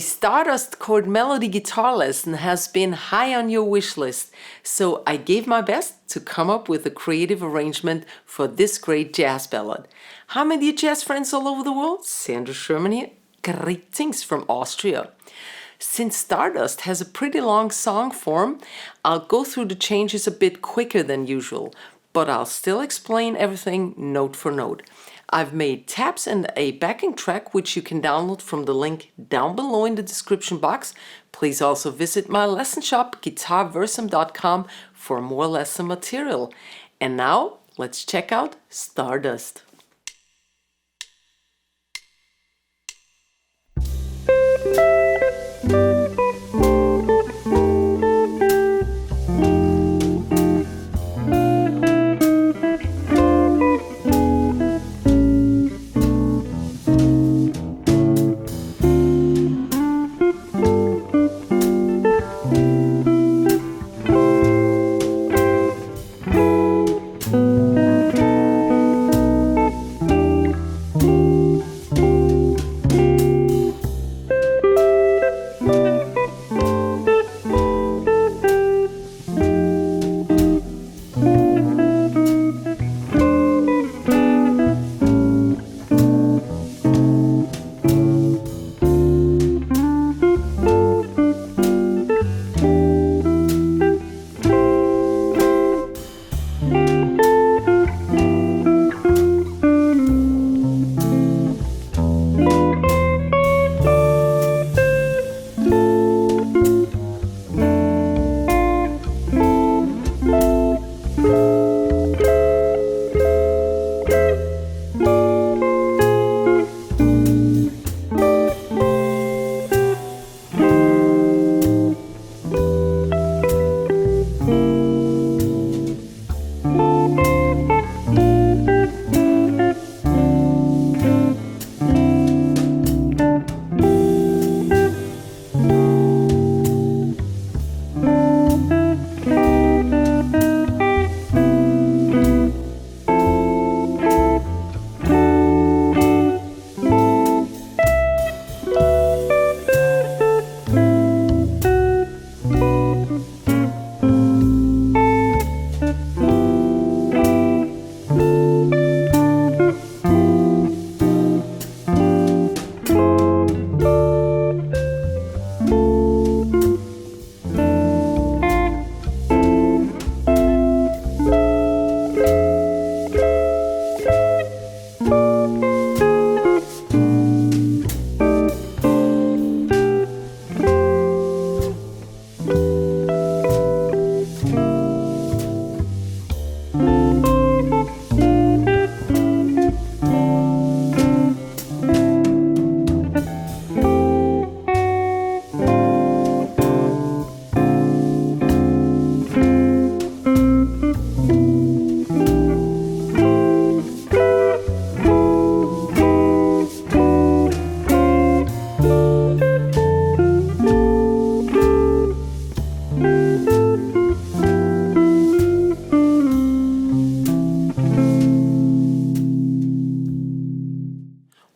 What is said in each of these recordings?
Stardust chord melody guitar lesson has been high on your wish list, so I gave my best to come up with a creative arrangement for this great jazz ballad. How many jazz friends all over the world? Sandra, Sherman here. Greetings from Austria. Since Stardust has a pretty long song form, I'll go through the changes a bit quicker than usual, but I'll still explain everything note for note. I've made tabs and a backing track which you can download from the link down below in the description box. Please also visit my lesson shop Guitarversum.com for more lesson material. And now let's check out Stardust.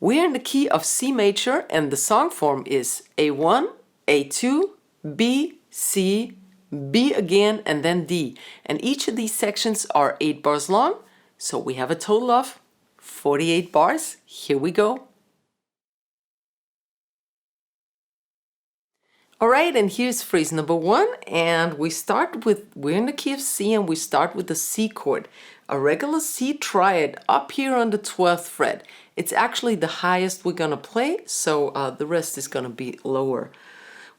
We're in the key of C major and the song form is A1, A2, B, C, B again and then D. And each of these sections are 8 bars long, so we have a total of 48 bars. Here we go. Alright, and here's phrase number 1, and we're in the key of C and we start with the C chord. A regular C triad up here on the 12th fret. It's actually the highest we're gonna play, so the rest is gonna be lower.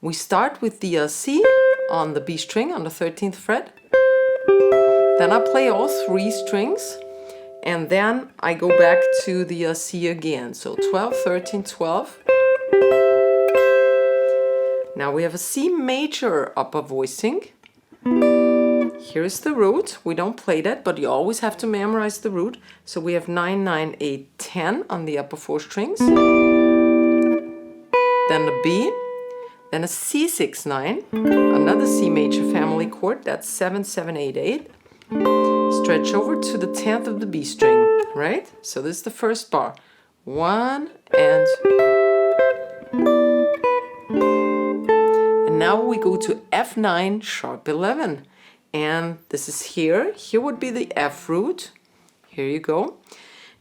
We start with the C on the B string on the 13th fret. Then I play all 3 strings, and then I go back to the C again. So 12, 13, 12. Now we have a C major upper voicing. Here's the root. We don't play that, but you always have to memorize the root. So we have 9, 9, 8, 10 on the upper 4 strings. Then the B, then a C6, 9, another C major family chord, that's 7, 7, 8, 8. Stretch over to the 10th of the B string, right? So this is the first bar. 1 and now we go to F9 sharp 11. And this is here. Here would be the F root. Here you go.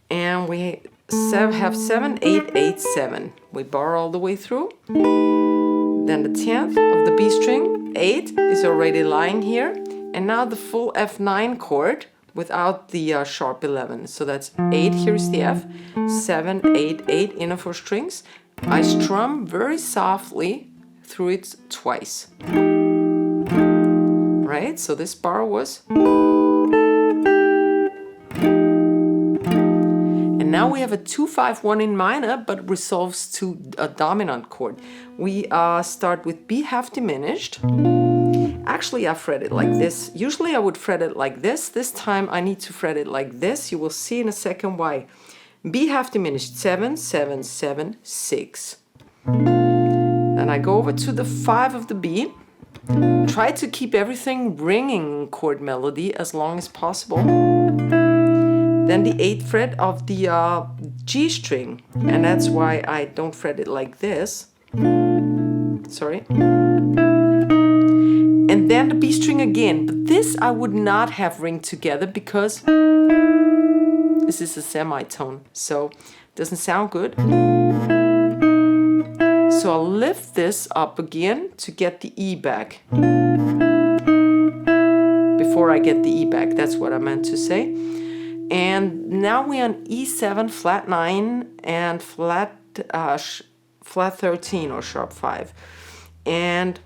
And we have 7, 8, 8, 7. We bar all the way through. Then the 10th of the B string, 8, is already lying here. And now the full F9 chord without the sharp 11. So that's 8, here's the F, 7, 8, 8, inner 4 strings. I strum very softly through it twice. Right? So this bar was. And now we have a 2-5-1 in minor, but resolves to a dominant chord. We start with B half diminished. Actually, I fret it like this. Usually I would fret it like this. This time I need to fret it like this. You will see in a second why. B half diminished, 7, 7, 7, 6. Then I go over to the 5 of the B. Try to keep everything ringing in chord melody as long as possible. Then the 8th fret of the G string, and that's why I don't fret it like this. Sorry. And then the B string again, but this I would not have ring together because this is a semitone, so it doesn't sound good. So I'll lift this up again to get the E back. Before I get the E back, that's what I meant to say. And now we're on E7, flat 9, and flat 13 or sharp 5. And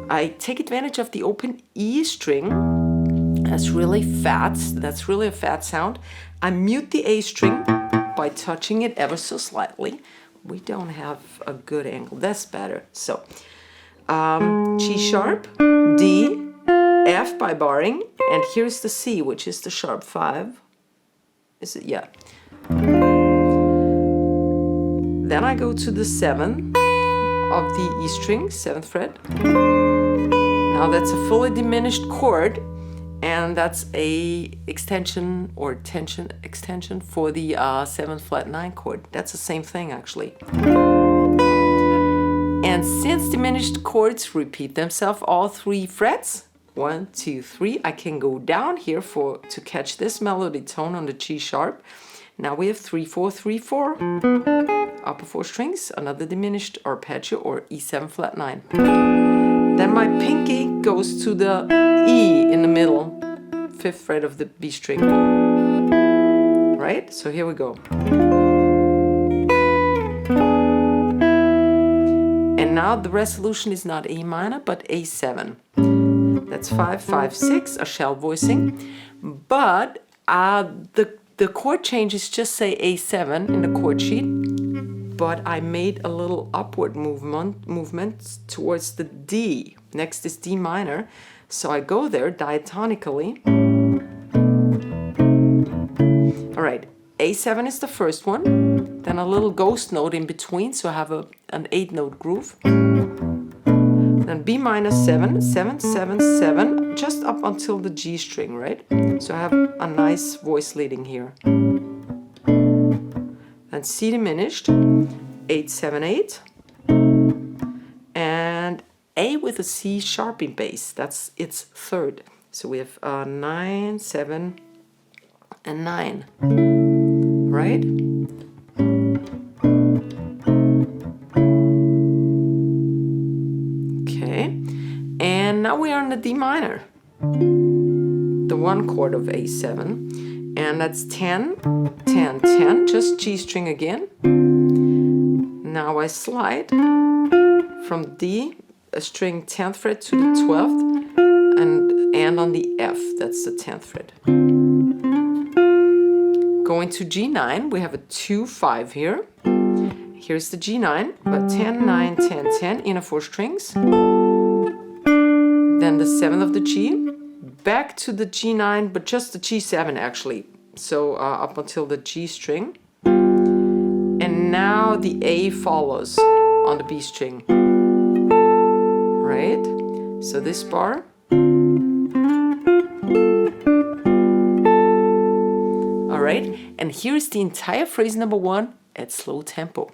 I take advantage of the open E string. That's really fat. That's really a fat sound. I mute the A string by touching it ever so slightly. We don't have a good angle. That's better. So G sharp, D, F by barring, and here's the C, which is the sharp 5. Is it? Yeah. Then I go to the 7 of the E string, 7th fret. Now that's a fully diminished chord, and that's a extension or tension extension for the 7th flat 9 chord. That's the same thing actually. And since diminished chords repeat themselves all 3 frets, 1, 2, 3, I can go down here to catch this melody tone on the G sharp. Now we have 3, 4, 3, 4, upper 4 strings, another diminished arpeggio or E7 flat 9. Then my pinky goes to the E in the middle, 5th fret of the B string. Right? So here we go. And now the resolution is not A minor, but A7. That's 5, 5, 6, a shell voicing. But the chord changes just say A7 in the chord sheet. But I made a little upward movement towards the D. Next is D minor. So I go there diatonically. All right, A7 is the first one. Then a little ghost note in between, so I have an 8-note groove. Then B minor 7, 7, 7, 7, just up until the G string, right? So I have a nice voice leading here. Then C diminished, 8, 7, 8, and A with a C sharp in bass. That's its 3rd. So we have 9, 7, and 9, right? Okay, and now we are in the D minor, the 1 chord of A7. And that's 10, 10, 10, just G string again. Now I slide from D, a string 10th fret to the 12th, and on the F, that's the 10th fret. Going to G9, we have a 2, 5 here. Here's the G9, but 10, 9, 10, 10, inner 4 strings. Then the 7th of the G. Back to the G9, but just the G7 actually. So up until the G string. And now the A follows on the B string. Right? So this bar. Alright, and here's the entire phrase number 1 at slow tempo.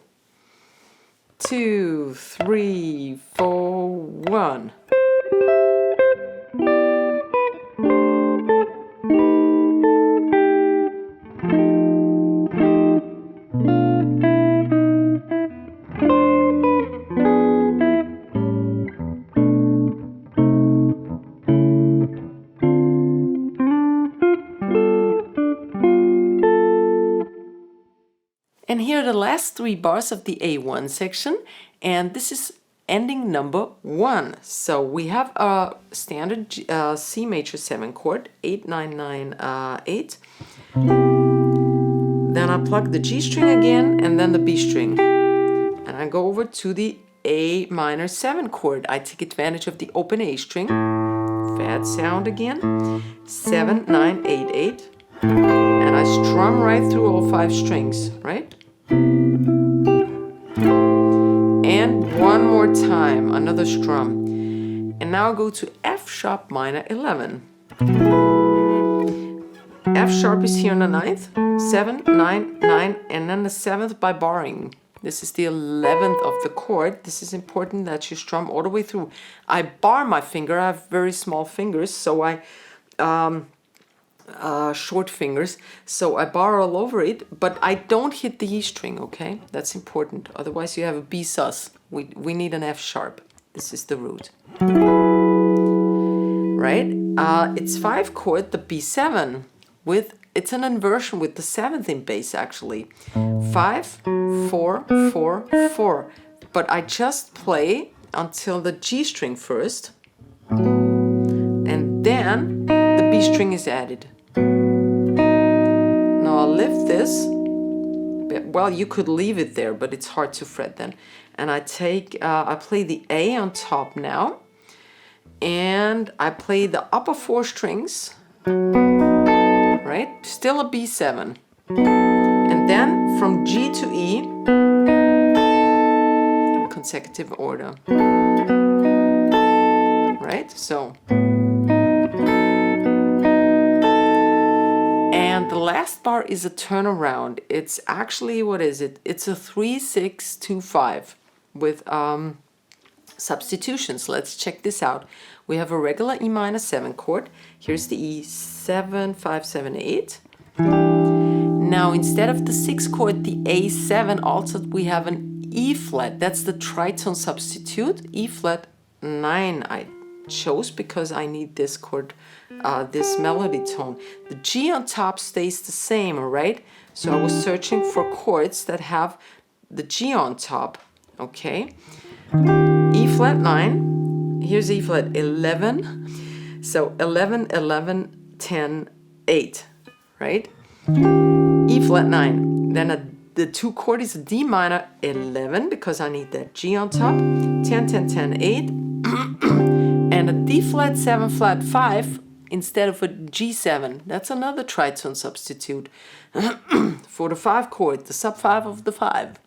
2, 3, 4, 1. And here are the last 3 bars of the A1 section, and this is ending number 1. So we have a standard C major 7 chord, 8, 9, 9, 8. Then I plug the G string again, and then the B string. And I go over to the A minor 7 chord. I take advantage of the open A string, fat sound again, 7, 9, 8, 8. And I strum right through all 5 strings, right? And one more time, another strum. And now I go to F sharp minor 11. F sharp is here on the 9th, 7, 9, 9, and then the 7th by barring. This is the 11th of the chord. This is important that you strum all the way through. I bar my finger. I have very small fingers, so I short fingers, so I bar all over it, but I don't hit the E string, okay? That's important. Otherwise you have a B sus. We need an F sharp. This is the root. Right? It's 5 chord, the B7, it's an inversion with the 7th in bass actually. 5, 4, 4, 4. But I just play until the G string first, and then the B string is added. Now I'll lift this. Well, you could leave it there, but it's hard to fret then. And I play the A on top now, and I play the upper 4 strings, right? Still a B7. And then from G to E, consecutive order. Right? So. And the last bar is a turnaround. It's actually, what is it? It's a 3, 6, 2, 5 with substitutions. Let's check this out. We have a regular E minor 7 chord. Here's the E 7, 5, 7, 8. Now instead of the 6 chord, the A7, also we have an E flat. That's the tritone substitute. E flat 9 I chose because I need this chord, this melody tone. The G on top stays the same, right? So I was searching for chords that have the G on top, okay? E flat 9, here's E flat 11, so 11, 11, 10, 8, right? E flat 9, then the 2 chord is a D minor 11 because I need that G on top, 10, 10, 10, 8, and a D flat 7 flat 5 instead of a G7. That's another tritone substitute for the 5 chord, the sub 5 of the 5.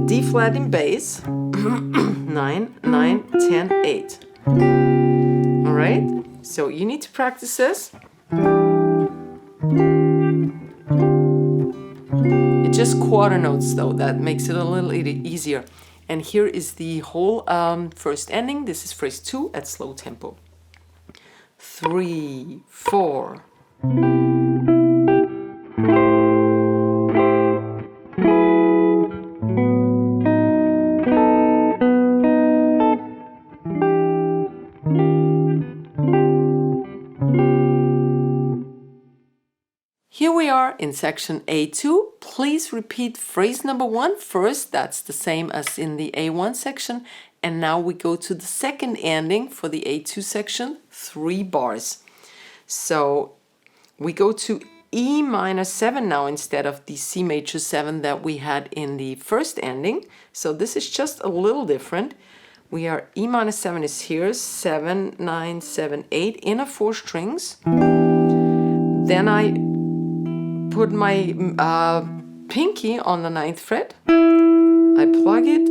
D flat in bass, 9, 9, 10, 8. All right, so you need to practice this. It's just quarter notes though, that makes it a little easier. And here is the whole first ending. This is phrase 2 at slow tempo. 3, 4. Here we are in section A2. Please repeat phrase number 1 first. That's the same as in the A1 section. And now we go to the second ending for the A2 section, 3 bars. So we go to E minor 7 now instead of the C major 7 that we had in the first ending. So this is just a little different. We are E minor 7 is here, 7, 9, 7, 8 in a 4 strings. Then I put my pinky on the 9th fret. I plug it,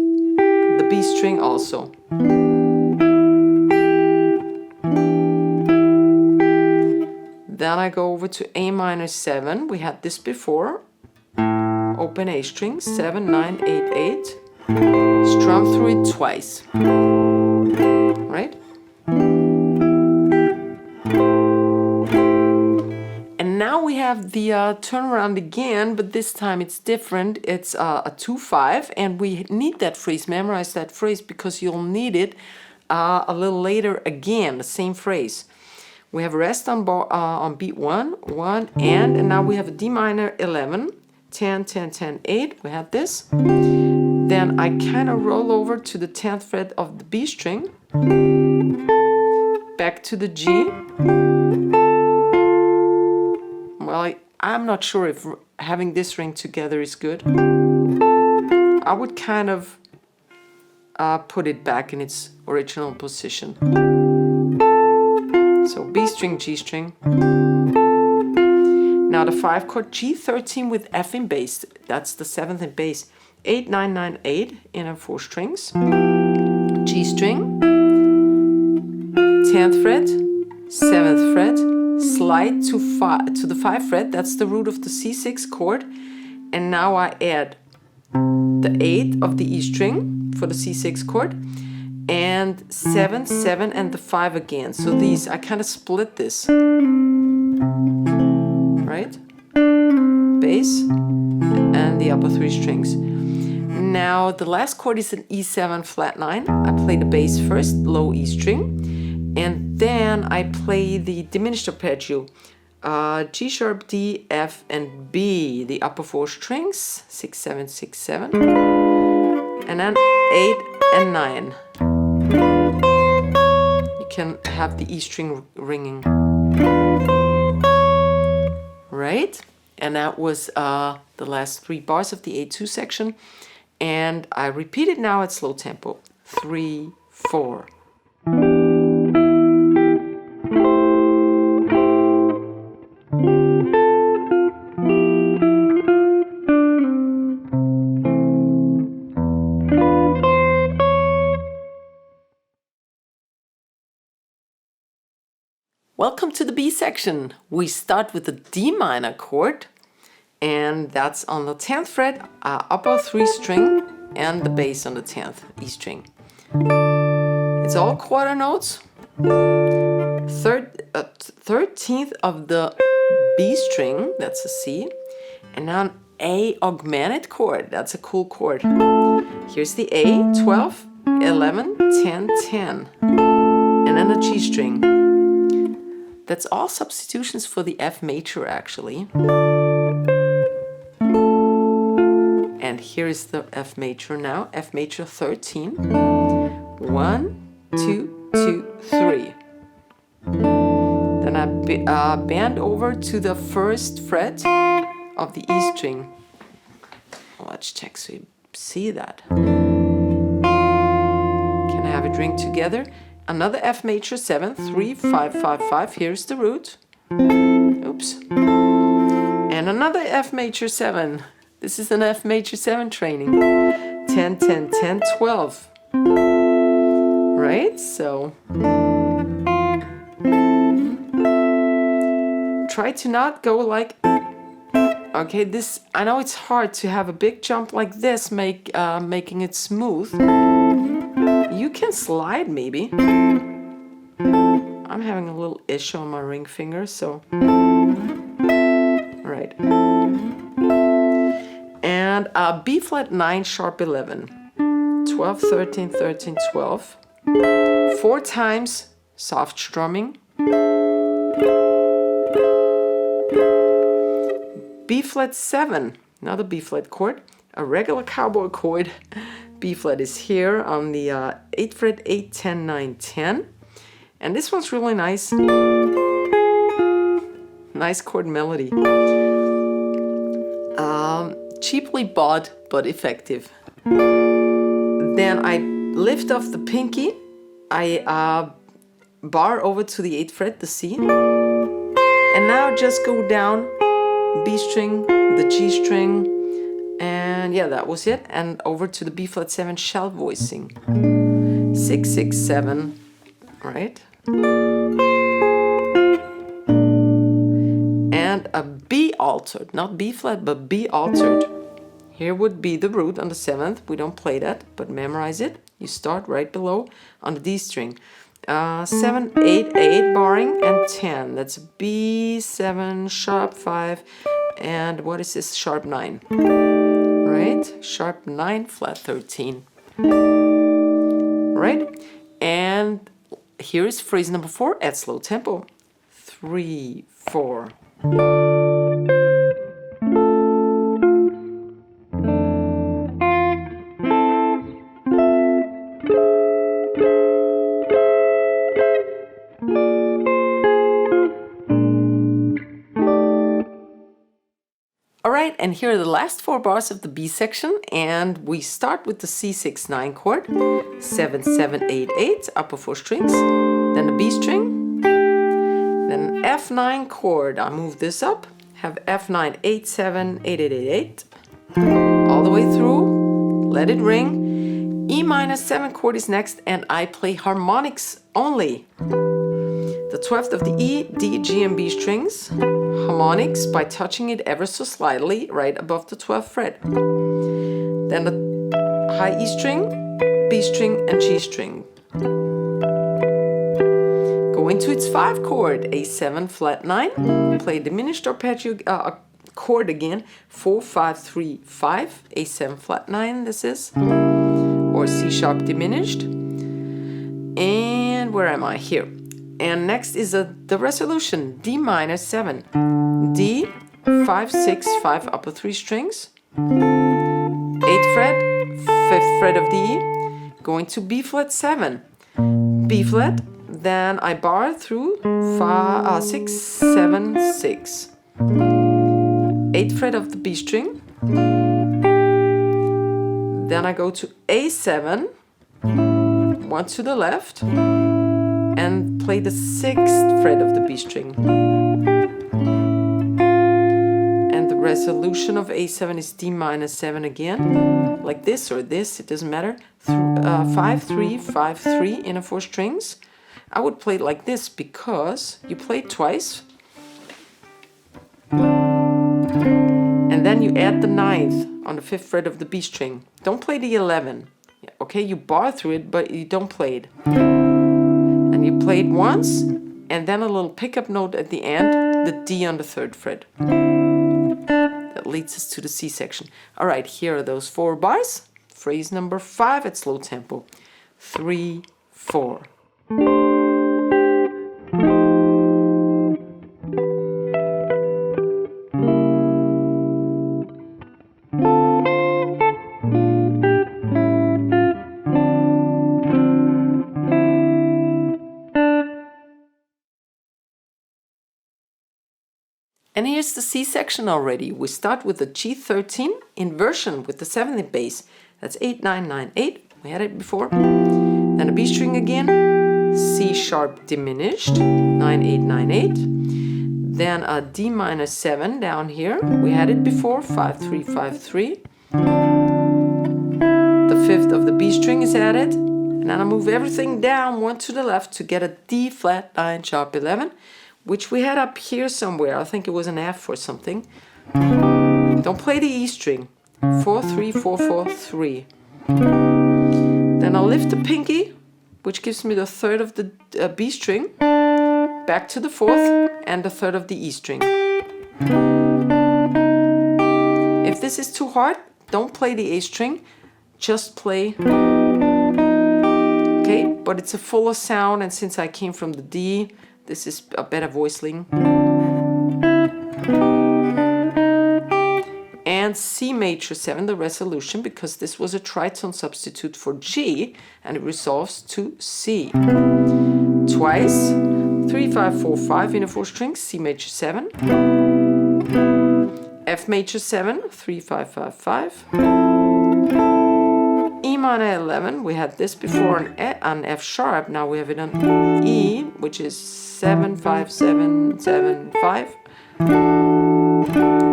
the B string also. Then I go over to A minor 7. We had this before. Open A string, 7, 9, 8, 8. Strum through it twice. Right? And now we have the turnaround again, but this time it's different. It's a 2-5, and we need that phrase, memorize that phrase, because you'll need it a little later again, the same phrase. We have a rest on beat 1, and now we have a D minor 11, 10, 10, 10, 8. We have this. Then I kind of roll over to the 10th fret of the B string, back to the G. Well, I'm not sure if having this ring together is good. I would kind of put it back in its original position. So B string, G string. Now the 5 chord G13 with F in bass. That's the 7th in bass. 8, 9, 9, 8 in our 4 strings. G string, 10th fret, 7th fret, slide to the 5th fret, that's the root of the C6 chord, and now I add the 8 of the E string for the C6 chord, and 7, 7, and the 5 again. So these, I kind of split this, right? Bass, and the upper 3 strings. Now the last chord is an E7 flat 9. I play the bass first, low E string, and then I play the diminished arpeggio, G sharp, D, F, and B, the upper 4 strings, 6, 7, 6, 7, and then 8 and 9. You can have the E string ringing, right? And that was the last 3 bars of the A2 section. And I repeat it now at slow tempo. 3, 4. Welcome to the B section. We start with the D minor chord, and that's on the 10th fret, upper 3 string, and the bass on the 10th E string. It's all quarter notes. 13th of the B string, that's a C, and now an A augmented chord. That's a cool chord. Here's the A, 12, 11, 10, 10, and then a G string. That's all substitutions for the F major, actually. And here is the F major now, F major 13. 1, 2, 2, 3. Then I bend over to the 1st fret of the E string. Let's check so you see that. Can I have a ring together? Another F major 7, 3, 5, 5, 5. Here's the root. Oops. And another F major 7. This is an F major 7 training. 10, 10, 10, 12. Right? So try to not go like, okay, this, I know it's hard to have a big jump like this, making it smooth. You can slide maybe. I'm having a little issue on my ring finger, so. Right. And B flat 9 sharp 11. 12, 13, 13, 12. 4 times soft strumming. B flat 7, another B flat chord, a regular cowboy chord. B flat is here on the 8th fret, 8, 10, 9, 10. And this one's really nice. Nice chord melody. Cheaply bought, but effective. Then I lift off the pinky. I bar over to the 8th fret, the C. And now just go down, B string, the G string, and yeah, that was it. And over to the B flat 7 shell voicing. 6, 6, 7, right? And a B altered, not B flat, but B altered. Here would be the root on the 7th. We don't play that, but memorize it. You start right below on the D string. 7, 8, 8 barring, and 10. That's B, 7, sharp 5, and what is this? Sharp 9. Right? Sharp 9, flat 13. Right? And here is phrase number 4 at slow tempo. 3, 4. Alright, and here are the last 4 bars of the B section, and we start with the C6-9 chord, 7, 7, 8, 8, upper 4 strings, then the B string, then F9 chord. I move this up, have F9, 8, 7, 8, 8, 8, 8, all the way through, let it ring. E minor 7 chord is next, and I play harmonics only. The 12th of the E, D, G, and B strings, harmonics by touching it ever so slightly right above the 12th fret. Then the high E string, B string, and G string. Go into its 5 chord, A7 flat 9, play diminished arpeggio chord again, 4, 5, 3, 5, A7 flat 9 this is, or C sharp diminished. And where am I? Here. And next is the resolution, D minor 7, D, 5, 6, 5 upper 3 strings, 8th fret, 5th fret of the E, going to B flat 7, B flat, then I bar through 6, 7, 6, 8th fret of the B string, then I go to A7, 1 to the left, and play the 6th fret of the B string. And the resolution of A7 is D minor 7 again, like this or this, it doesn't matter. 5, 3, 5, 3 in a 4 strings. I would play it like this because you play it twice. And then you add the 9th on the 5th fret of the B string. Don't play the 11. Okay, you bar through it, but you don't play it. And you play it once, and then a little pickup note at the end, the D on the 3rd fret. That leads us to the C section. All right, here are those 4 bars. Phrase number 5 at slow tempo. 3, 4. And here's the C section already. We start with the G13 inversion with the 7th bass. That's 8, 9, 9, 8. We had it before. Then a B string again. C sharp diminished. 9, 8, 9, 8. Then a D minor 7 down here. We had it before. 5, 3, 5, 3. The 5th of the B string is added. And then I move everything down 1 to the left to get a D flat 9 sharp 11. Which we had up here somewhere. I think it was an F or something. Don't play the E string. 4, 3, 4, 4, 3. Then I'll lift the pinky, which gives me the 3rd of the B string, back to the 4th, and the 3rd of the E string. If this is too hard, don't play the A string. Just play. Okay, but it's a fuller sound, and since I came from the D, this is a better voicing. And C major 7, the resolution, because this was a tritone substitute for G, and it resolves to C. Twice, 3, 5, 4, 5 in a 4 string, C major 7. F major 7, 3, 5, 5, 5. E minor 11, we had this before on F sharp, now we have it on E, which is 7, 5, 7, 7, 5.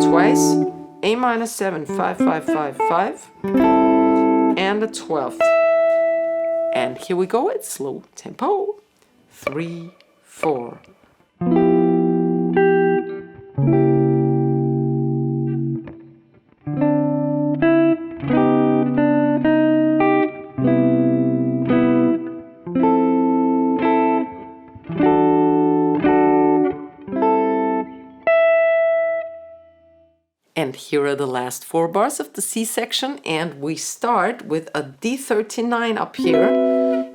Twice, A minor 7, 5, 5, 5, 5. And the 12th. And here we go at slow tempo. 3, 4. And here are the last 4 bars of the C section, and we start with a D39 up here.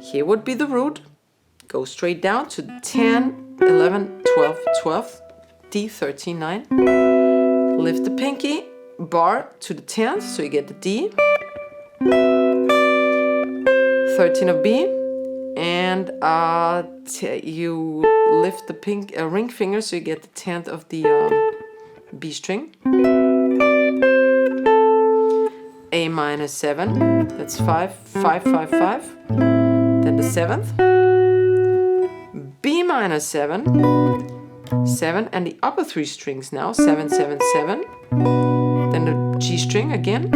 Here would be the root. Go straight down to 10, 11, 12, 12, D39. Lift the pinky bar to the 10th, so you get the D. 13 of B, and you lift the ring finger, so you get the 10th of the B string. A minor 7, that's 5, 5, 5, 5. Then the 7th. B minor 7, 7, and the upper 3 strings now, 7, 7, 7. Then the G string again,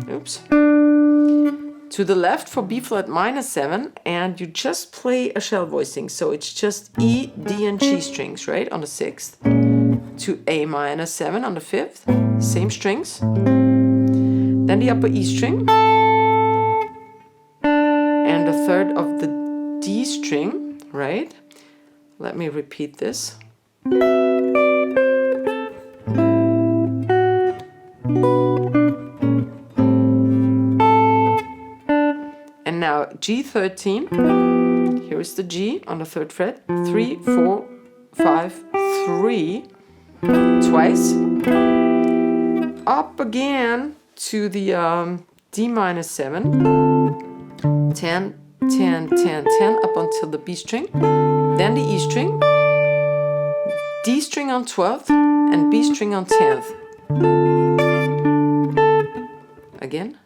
oops. To the left for B flat minor 7, and you just play a shell voicing, so it's just E, D, and G strings, right, on the 6th. To A minor 7 on the 5th, same strings. Then the upper E string, and the 3rd of the D string, right? Let me repeat this. And now G13, here is the G on the 3rd fret, 3, 4, 5, 3, twice, up again to the D minor 7, 10, 10, 10, 10, up until the B string, then the E string, D string on 12th, and B string on 10th. Again.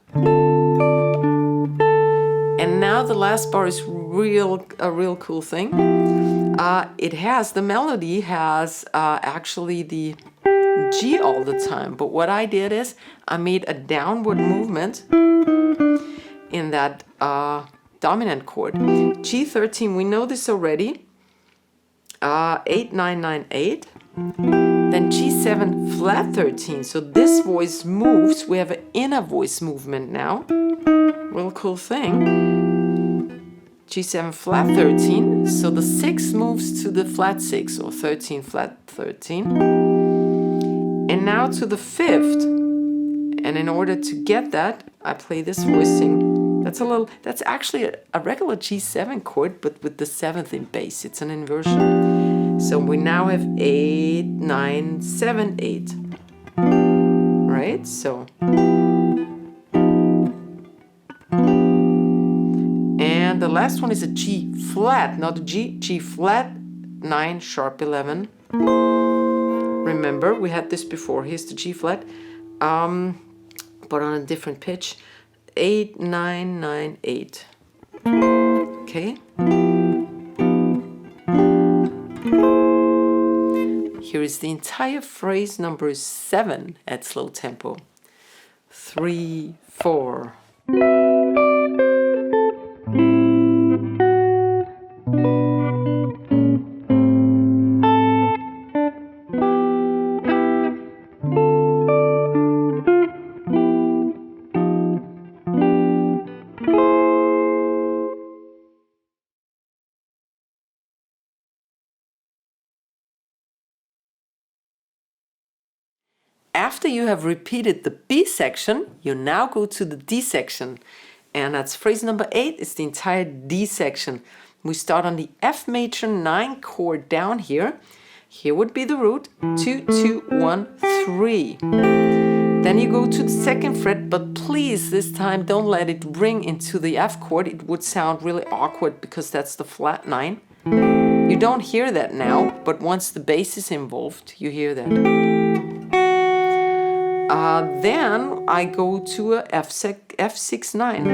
And now the last bar is a real cool thing. The melody has actually the G all the time, but what I did is I made a downward movement in that dominant chord. G13, we know this already. 8, 9, 9, 8. Then G7 flat 13. So this voice moves. We have an inner voice movement now. Real cool thing. G7 flat 13. So the 6 moves to the flat 6, or 13 flat 13. And now to the 5th. And in order to get that, I play this voicing. That's actually a regular G7 chord, but with the 7th in bass. It's an inversion. So we now have 8, 9, 7, 8. Right? So. And the last one is a G flat, not a G, G flat, 9, sharp 11. Remember, we had this before. Here's the G flat, but on a different pitch. 8, 9, 9, 8. Okay. Here is the entire phrase number 7 at slow tempo. 3, 4. After you have repeated the B section, you now go to the D section. And that's phrase number 8, it's the entire D section. We start on the F major 9 chord down here. Here would be the root, 2, 2, 1, 3. Then you go to the 2nd fret, but please this time don't let it ring into the F chord. It would sound really awkward because that's the flat 9. You don't hear that now, but once the bass is involved, you hear that. Then I go to a F6-9.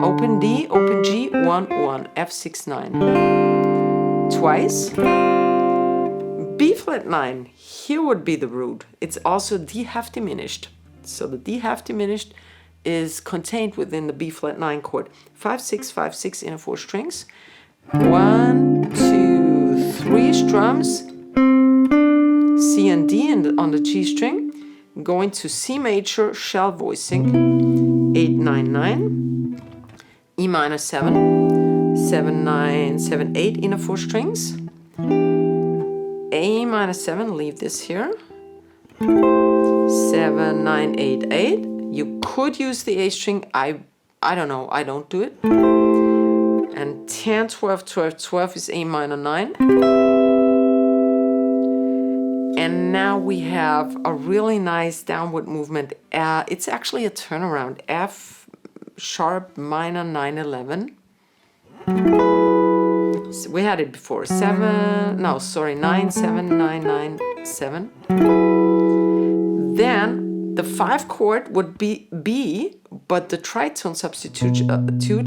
Open D, open G, 1, 1, F6-9. Twice. B flat 9, here would be the root. It's also D half diminished. So the D half diminished is contained within the B flat 9 chord. 5, 6, 5, 6 inner 4 strings. 1, 2, 3 strums. C and D on the G string. Going to C major, shell voicing. 8, 9, 9. E minor 7. 7, 9, 7, 8 inner 4 strings. A minor 7, leave this here. 7, 9, 8, 8. You could use the A string. I don't know. I don't do it. And 10, 12, 12, 12 is A minor 9. And now we have a really nice downward movement. It's actually a turnaround. F sharp minor 9, 11. So we had it before. 9, 7, 9, 9, 7. Then the 5 chord would be B, but the tritone substitute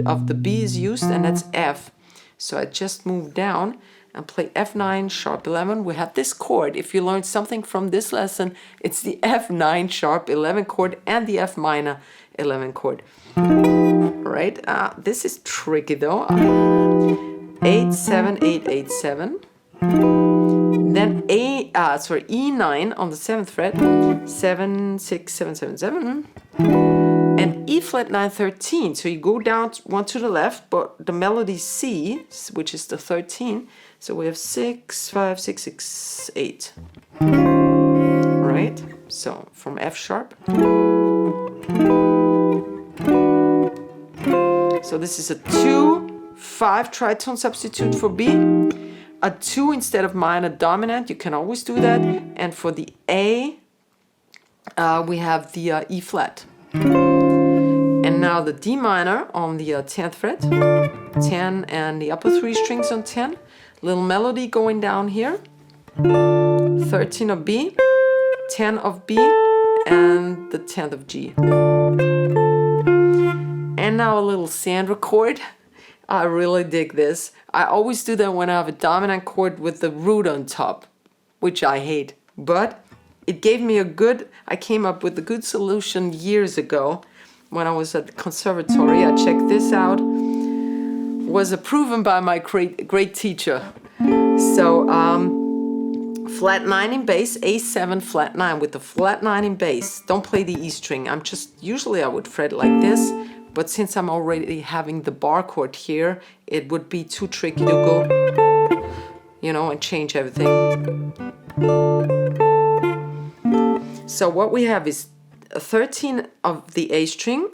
of the B is used, and that's F. So I just move down and play F9 sharp 11. We have this chord. If you learned something from this lesson, it's the F9 sharp 11 chord and the F minor 11 chord. Right? This is tricky though. 8, 7, 8, 8, 7. Then E9 on the 7th fret, 7, 6, 7, 7, 7, and E flat 9, 13. So you go down one to the left, but the melody C, which is the 13. So we have 6, 5, 6, 6, 8. Right? So from F sharp. So this is a 2, 5 tritone substitute for B. A 2 instead of minor dominant, you can always do that. And for the A, we have the E flat. And now the D minor on the 10th fret, 10 and the upper 3 strings on 10. Little melody going down here. 13 of B, 10 of B, and the 10th of G. And now a little Sandra chord. I really dig this. I always do that when I have a dominant chord with the root on top, which I hate. But it gave me I came up with a good solution years ago when I was at the conservatory. I checked this out. Was proven by my great teacher. So flat 9 in bass, A7 flat 9 with the flat 9 in bass. Don't play the E string. Usually I would fret like this. But since I'm already having the bar chord here, it would be too tricky to go, and change everything. So what we have is 13 of the A string,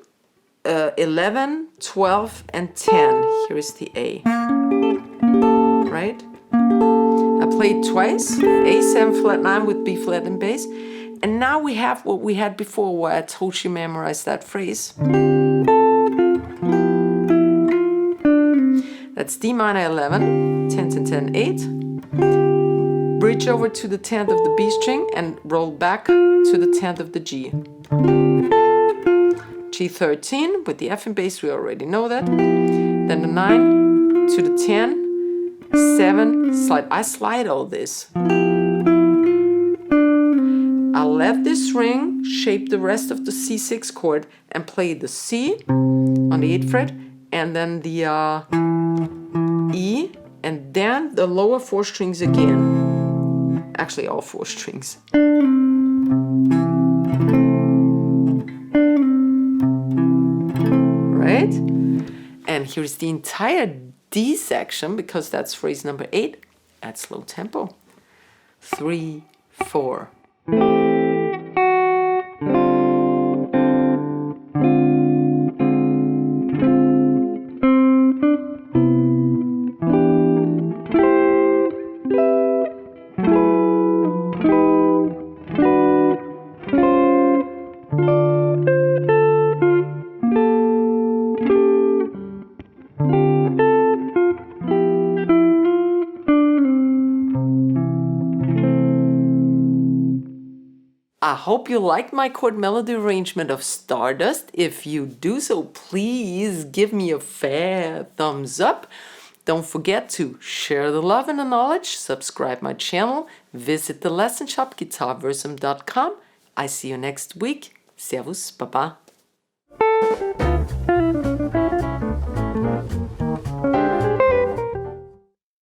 11, 12, and 10. Here is the A. Right? I played twice, A7 flat 9 with B flat and bass. And now we have what we had before where I told you memorize that phrase. That's D minor 11, 10, 10, 10, 8. Bridge over to the 10th of the B string and roll back to the 10th of the G. G13 with the F in bass, we already know that. Then the 9 to the 10, 7, slide. I slide all this. I left this ring, shape the rest of the C6 chord, and play the C on the 8th fret, and then the E, and then the lower 4 strings again. Actually, all 4 strings. Right? And here's the entire D section, because that's phrase number 8 at slow tempo. 3, 4. I hope you liked my chord melody arrangement of Stardust. If you do so, please give me a fair thumbs up. Don't forget to share the love and the knowledge, subscribe my channel, visit the lesson shop guitarversum.com. I see you next week. Servus, Baba.